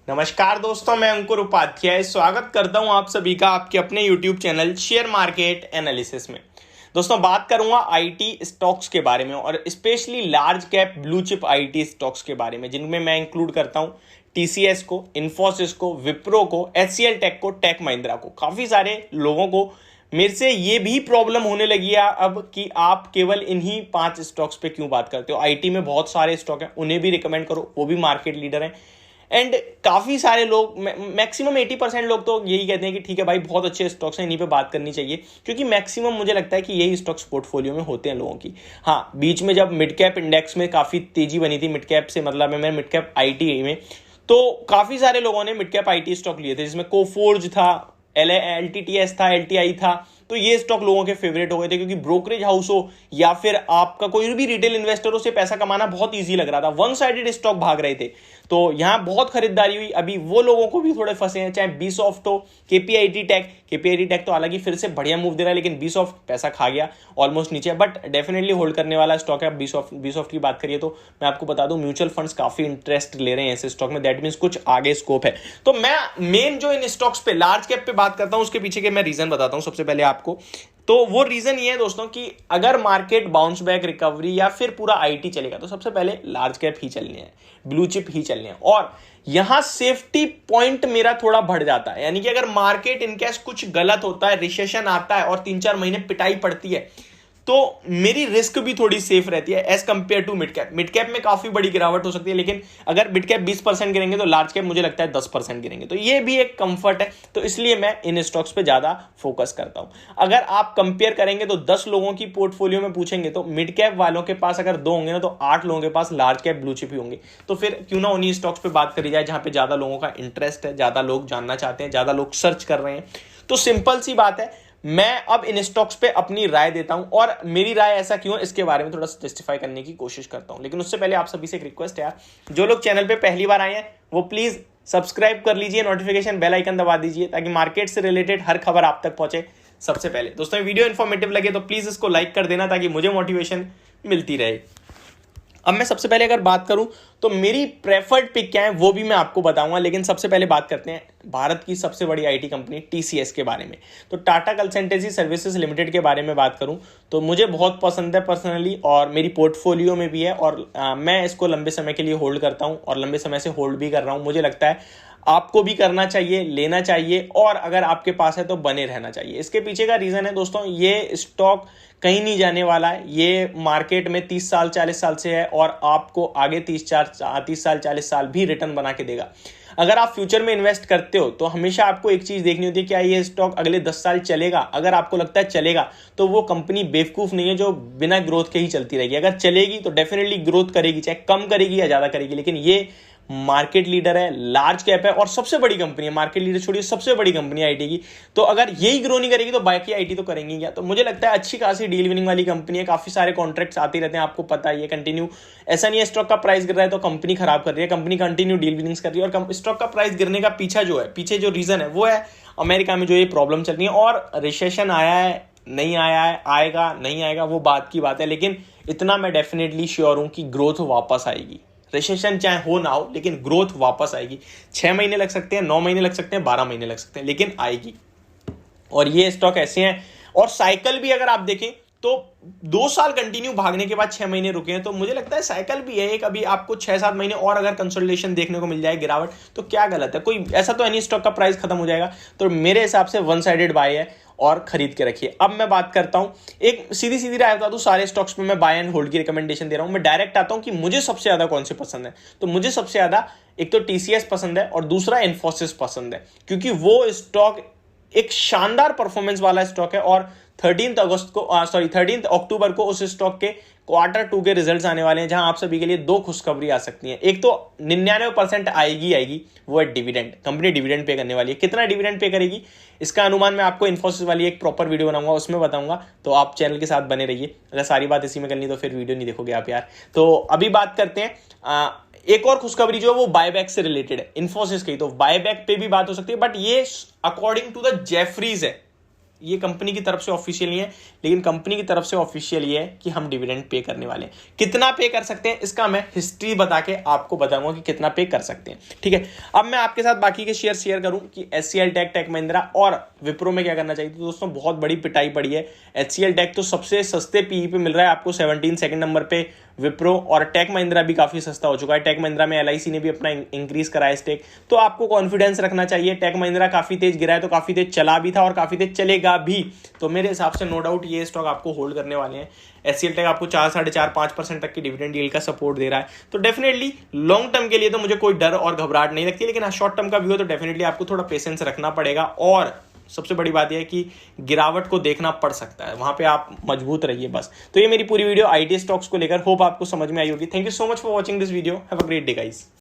नमस्कार दोस्तों, मैं अंकुर उपाध्याय स्वागत करता हूं आप सभी का आपके अपने YouTube channel share market analysis में। दोस्तों, बात करूंगा आईटी स्टॉक्स के बारे में और specially large cap blue chip IT stocks के बारे में, जिनमें मैं इंक्लूड करता हूं टीसीएस को, इन्फोसिस को, विप्रो को, एचसीएल टेक को, टेक महिंद्रा को। काफी सारे लोगों को मेरे से ये भी प्रॉब्लम होने लगी है अब कि आप केवल इन्हीं 5 स्टॉक्स पे क्यों बात करते हो। आईटी में बहुत सारे स्टॉक हैं, उन्हें भी रिकमेंड करो, वो भी मार्केट लीडर हैं। एंड काफी सारे लोग, मैक्सिमम 80% लोग तो यही कहते हैं कि ठीक है भाई, बहुत अच्छे स्टॉक्स हैं, इन्हीं पे बात करनी चाहिए, क्योंकि मैक्सिमम मुझे लगता है कि यही स्टॉक्स पोर्टफोलियो में होते हैं लोगों की। हाँ, बीच में जब मिड कैप इंडेक्स में काफी तेजी बनी थी, मिड कैप से मतलब है मैं मिड कैप आईटी में, तो काफी सारे लोगों ने मिड कैप आईटी स्टॉक लिए थे, जिसमें कोफोर्ज था, एलटीटीएस था, एलटीआई था। तो ये स्टॉक लोगों के फेवरेट हो गए थे, क्योंकि ब्रोकरेज हाउस हो या फिर आपका कोई भी रिटेल इन्वेस्टर हो, से पैसा कमाना बहुत इजी लग रहा था। वन साइडेड स्टॉक भाग रहे थे, तो यहां बहुत खरीदारी हुई। अभी वो लोगों को भी थोड़े फंसे हैं, चाहे बीसॉफ्ट हो, केपीआईटी टेक तो हालांकि फिर से बढ़िया मूव दे रहा है, लेकिन बीसॉफ्ट पैसा खा गया ऑलमोस्ट नीचे, बट डेफिनेटली होल्ड करने वाला स्टॉक है। बीसॉफ्ट की बात करिए तो मैं आपको बता दूं, म्यूचुअल फंड्स काफी इंटरेस्ट ले रहे हैं ऐसे स्टॉक में, दैट मींस कुछ आगे स्कोप है। तो मैं मेन जो इन स्टॉक्स पे लार्ज कैप पे बात करता हूं, उसके पीछे के मैं रीजन बताता हूं सबसे पहले आपको। तो वो रीजन ये है दोस्तों कि अगर मार्केट बाउंस बैक, रिकवरी या फिर पूरा आईटी चलेगा, तो सबसे पहले लार्ज कैप ही चलने हैं, ब्लू चिप ही चलने हैं। और यहां सेफ्टी पॉइंट मेरा थोड़ा बढ़ जाता है, यानी कि अगर मार्केट इनकेस कुछ गलत होता है, रिसेशन आता है और 3-4 महीने पिटाई पड़ती है, तो मेरी रिस्क भी थोड़ी सेफ रहती है as compare to mid cap. Mid cap में काफी बड़ी गिरावट हो सकती है, लेकिन अगर मिड कैप 20% गिरेंगे तो लार्ज कैप मुझे लगता है 10% गिरेंगे। तो ये भी एक कंफर्ट है, तो इसलिए मैं इन स्टॉक्स पे ज्यादा फोकस करता हूं। अगर आप कंपेयर करेंगे तो 10 लोगों की पोर्टफोलियो में पूछेंगे तो मिड कैप वालों के पास अगर 2 होंगे ना, तो 8 लोगों के पास लार्ज कैप ब्लू चिप ही होंगे। तो फिर क्यों ना उन्हीं स्टॉक्स पे बात करी जाए जहां पे ज्यादा लोगों का इंटरेस्ट है, ज्यादा लोग जानना चाहते हैं, ज्यादा लोग सर्च कर रहे हैं। तो सिंपल सी बात है, मैं अब इन स्टॉक्स पे अपनी राय देता हूं, और मेरी राय ऐसा क्यों है इसके बारे में थोड़ा जस्टिफाई करने की कोशिश करता हूं। लेकिन उससे पहले आप सभी से एक रिक्वेस्ट है, जो लोग चैनल पे पहली बार आए हैं वो प्लीज सब्सक्राइब कर लीजिए, नोटिफिकेशन बेल आइकन दबा दीजिए, ताकि मार्केट से रिलेटेड हर खबर आप तक पहुंचे सबसे पहले। दोस्तों, वीडियो इन्फॉर्मेटिव लगे तो प्लीज इसको लाइक कर देना, ताकि मुझे मोटिवेशन मिलती रहे। अब मैं सबसे पहले अगर बात करूं तो मेरी प्रेफर्ड पिक क्या है वो भी मैं आपको बताऊंगा, लेकिन सबसे पहले बात करते हैं भारत की सबसे बड़ी आईटी कंपनी टीसीएस के बारे में। तो टाटा कंसल्टेंसी सर्विसेज लिमिटेड के बारे में बात करूं तो मुझे बहुत पसंद है पर्सनली, और मेरी पोर्टफोलियो में भी है, और मैं इसको लंबे समय के लिए होल्ड करता हूं और लंबे समय से होल्ड भी कर रहा हूं। मुझे लगता है आपको भी करना चाहिए, लेना चाहिए, और अगर आपके पास है तो बने रहना चाहिए। इसके पीछे का रीजन है दोस्तों, ये स्टॉक कहीं नहीं जाने वाला है। ये मार्केट में 30 साल 40 साल से है, और आपको आगे 30 साल 40 साल भी रिटर्न बना के देगा। अगर आप फ्यूचर में इन्वेस्ट करते हो तो हमेशा आपको एक चीज देखनी होती है, क्या ये स्टॉक अगले 10 साल चलेगा। अगर आपको लगता है चलेगा, तो वो कंपनी बेवकूफ नहीं है जो बिना ग्रोथ के ही चलती रहेगी। अगर चलेगी तो डेफिनेटली ग्रोथ करेगी, चाहे कम करेगी या ज्यादा करेगी, लेकिन ये मार्केट लीडर है, लार्ज कैप है और सबसे बड़ी कंपनी है। मार्केट लीडर छोड़िए, सबसे बड़ी कंपनी है आईटी की। तो अगर यही ग्रो नहीं करेगी तो बाकी आईटी तो करेंगी क्या। तो मुझे लगता है अच्छी खासी डील विनिंग वाली कंपनी है, काफी सारे कॉन्ट्रैक्ट्स आते रहते हैं, आपको पता है। ये कंटिन्यू, ऐसा नहीं है स्टॉक का प्राइस गिर रहा है तो कंपनी खराब कर रही है, कंपनी कंटिन्यू डील विनिंग्स कर रही है। और स्टॉक का प्राइस गिरने का पीछे जो रीजन है वो है अमेरिका में जो ये प्रॉब्लम चल रही है, और रिसेशन आया है, नहीं आया है, आएगा नहीं आएगा वो बात की बात है, लेकिन इतना मैं डेफिनेटली श्योर हूं कि ग्रोथ वापस आएगी। रिसेशन चाहे हो ना हो, लेकिन ग्रोथ वापस आएगी। 6 महीने लग सकते हैं, 9 महीने लग सकते हैं, 12 महीने लग सकते हैं, लेकिन आएगी। और ये स्टॉक ऐसे हैं, और साइकिल भी अगर आप देखें तो 2 साल कंटिन्यू भागने के बाद 6 महीने रुके हैं, तो मुझे लगता है साइकिल भी है एक। अभी आपको 6-7 महीने और अगर कंसोलिडेशन देखने को मिल जाए, गिरावट, तो क्या गलत है। कोई ऐसा तो नहीं स्टॉक का प्राइस खत्म हो जाएगा। तो मेरे हिसाब से वन साइडेड बाय है और खरीद के रखिए। अब मैं बात करता हूं, एक सीधी राय बता दूं, सारे स्टॉक्स में मैं बाय एंड होल्ड की रिकमेंडेशन दे रहा हूं। मैं डायरेक्ट आता हूं कि मुझे सबसे ज्यादा कौन से पसंद है। तो मुझे सबसे ज्यादा एक तो टीसीएस पसंद है और दूसरा इन्फोसिस पसंद है, क्योंकि वो स्टॉक एक शानदार परफॉर्मेंस वाला स्टॉक है। और 13 अक्टूबर को उस स्टॉक के Q2 के रिजल्ट्स आने वाले हैं, जहां आप सभी के लिए 2 खुशखबरी आ सकती हैं। एक तो 99% आएगी, वो है डिविडेंड। कंपनी डिविडेंड पे करने वाली है। कितना डिविडेंड पे करेगी इसका अनुमान मैं आपको इन्फोसिस वाली एक प्रॉपर वीडियो बनाऊंगा, उसमें बताऊंगा। तो आप चैनल के साथ बने रहिए। अगर सारी बात इसी में करनी तो फिर वीडियो नहीं देखोगे आप यार। तो अभी बात करते हैं एक और खुशखबरी जो है वो बायबैक से रिलेटेड है, इन्फोसिस की। तो बायबैक पे भी बात हो सकती है, बट ये अकॉर्डिंग टू द जेफरीज है। ये कंपनी की तरफ से ऑफिशियल नहीं है, लेकिन कंपनी की तरफ से ऑफिशियल ये है कि हम डिविडेंड पे करने वाले हैं। कितना पे कर सकते हैं इसका मैं हिस्ट्री बता के आपको बताऊंगा कि कितना पे कर सकते हैं, ठीक है। अब मैं आपके साथ बाकी के शेयर करूं कि HCL टेक, टेक महिंद्रा और विप्रो में क्या करना चाहिए। तो दोस्तों बहुत बड़ी पिटाई पड़ी है। HCL टेक तो सबसे सस्ते पीई पे मिल रहा है आपको 17, सेकंड नंबर पे विप्रो, और टेक महिंद्रा भी काफी सस्ता हो चुका है। टेक महिंद्रा में LIC ने भी अपना इंक्रीज करा है स्टेक, तो आपको कॉन्फिडेंस रखना चाहिए। टेक महिंद्रा काफी तेज गिरा है तो काफी तेज चला भी था और काफी तेज चलेगा भी, तो मेरे हिसाब से नो डाउट ये स्टॉक आपको होल्ड करने वाले हैं। HCL टेक आपको 4, 4.5, 5% तक की डिविडेंड यील्ड का सपोर्ट दे रहा है, तो डेफिनेटली लॉन्ग टर्म के लिए तो मुझे कोई डर और घबराहट नहीं लगती, लेकिन शॉर्ट टर्म का व्यू है तो डेफिनेटली आपको थोड़ा पेशेंस रखना पड़ेगा। और सबसे बड़ी बात यह है कि गिरावट को देखना पड़ सकता है, वहां पे आप मजबूत रहिए बस। तो ये मेरी पूरी वीडियो IT स्टॉक्स को लेकर, होप आपको समझ में आई होगी। Thank you so much for watching this video. Have a great day guys.